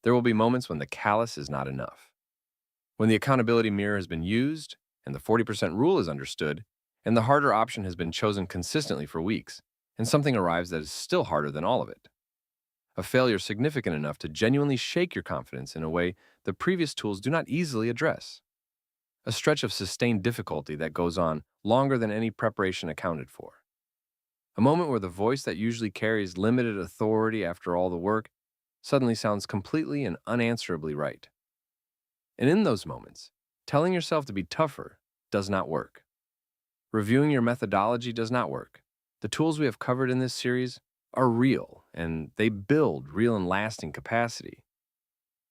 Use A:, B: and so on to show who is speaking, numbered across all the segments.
A: There will be moments when the callus is not enough. When the accountability mirror has been used and the 40% rule is understood, and the harder option has been chosen consistently for weeks, and something arrives that is still harder than all of it. A failure significant enough to genuinely shake your confidence in a way the previous tools do not easily address. A stretch of sustained difficulty that goes on longer than any preparation accounted for. A moment where the voice that usually carries limited authority after all the work suddenly sounds completely and unanswerably right. And in those moments, telling yourself to be tougher does not work. Reviewing your methodology does not work. The tools we have covered in this series are real, and they build real and lasting capacity.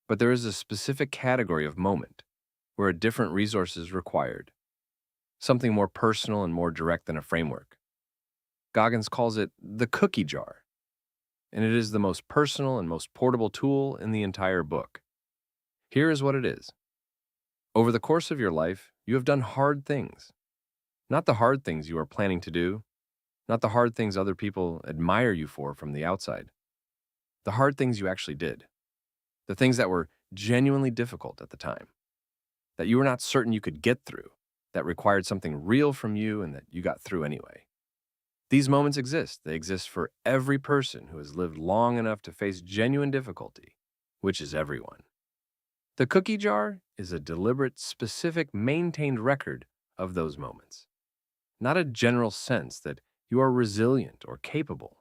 A: But there is a specific category of moment where a different resource is required, something more personal and more direct than a framework. Goggins calls it the cookie jar, and it is the most personal and most portable tool in the entire book. Here is what it is. Over the course of your life, you have done hard things. Not the hard things you are planning to do, not the hard things other people admire you for from the outside. The hard things you actually did. The things that were genuinely difficult at the time, that you were not certain you could get through, that required something real from you and that you got through anyway. These moments exist. They exist for every person who has lived long enough to face genuine difficulty, which is everyone. The cookie jar is a deliberate, specific, maintained record of those moments, not a general sense that you are resilient or capable,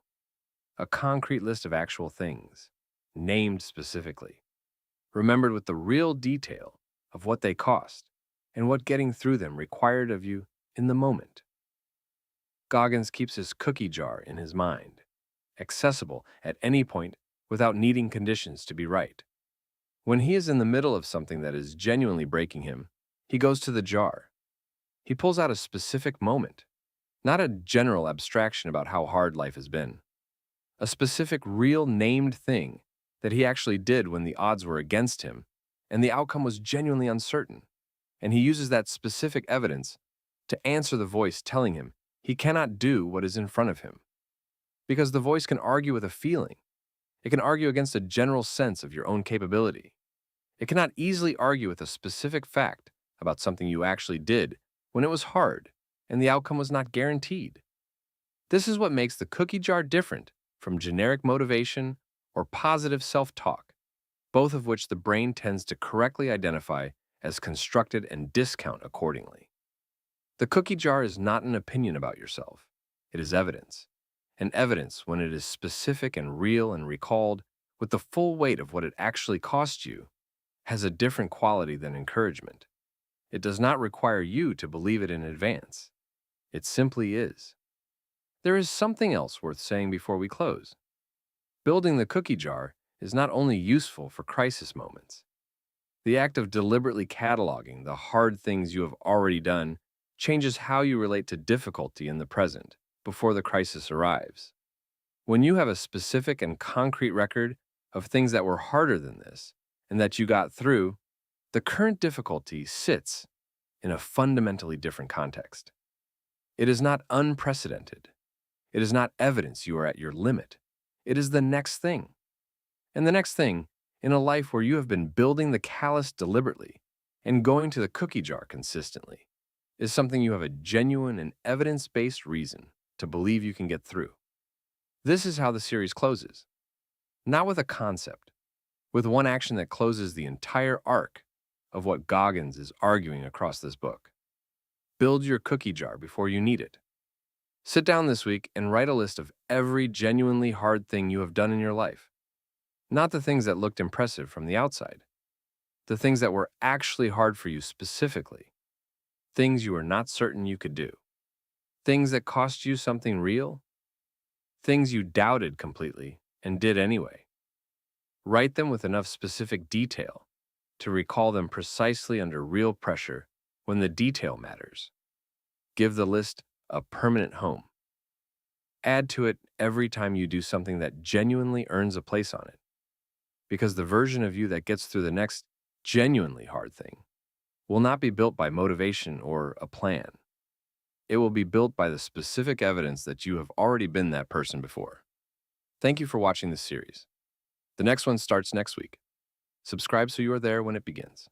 A: a concrete list of actual things, named specifically, remembered with the real detail of what they cost and what getting through them required of you in the moment. Goggins keeps his cookie jar in his mind, accessible at any point without needing conditions to be right. When he is in the middle of something that is genuinely breaking him, he goes to the jar. He pulls out a specific moment, not a general abstraction about how hard life has been. A specific, real, named thing that he actually did when the odds were against him and the outcome was genuinely uncertain. And he uses that specific evidence to answer the voice telling him he cannot do what is in front of him. Because the voice can argue with a feeling. It can argue against a general sense of your own capability. It cannot easily argue with a specific fact about something you actually did when it was hard and the outcome was not guaranteed. This is what makes the cookie jar different from generic motivation or positive self-talk, both of which the brain tends to correctly identify as constructed and discount accordingly. The cookie jar is not an opinion about yourself. It is evidence. And evidence, when it is specific and real and recalled with the full weight of what it actually cost you, has a different quality than encouragement. It does not require you to believe it in advance. It simply is. There is something else worth saying before we close. Building the cookie jar is not only useful for crisis moments. The act of deliberately cataloging the hard things you have already done changes how you relate to difficulty in the present before the crisis arrives. When you have a specific and concrete record of things that were harder than this and that you got through, the current difficulty sits in a fundamentally different context. It is not unprecedented. It is not evidence you are at your limit. It is the next thing. And the next thing, in a life where you have been building the callus deliberately and going to the cookie jar consistently, is something you have a genuine and evidence-based reason to believe you can get through. This is how the series closes. Not with a concept, with one action that closes the entire arc of what Goggins is arguing across this book. Build your cookie jar before you need it. Sit down this week and write a list of every genuinely hard thing you have done in your life. Not the things that looked impressive from the outside. The things that were actually hard for you specifically. Things you were not certain you could do. Things that cost you something real. Things you doubted completely and did anyway. Write them with enough specific detail to recall them precisely under real pressure when the detail matters. Give the list a permanent home. Add to it every time you do something that genuinely earns a place on it. Because the version of you that gets through the next genuinely hard thing will not be built by motivation or a plan. It will be built by the specific evidence that you have already been that person before. Thank you for watching this series. The next one starts next week. Subscribe so you are there when it begins.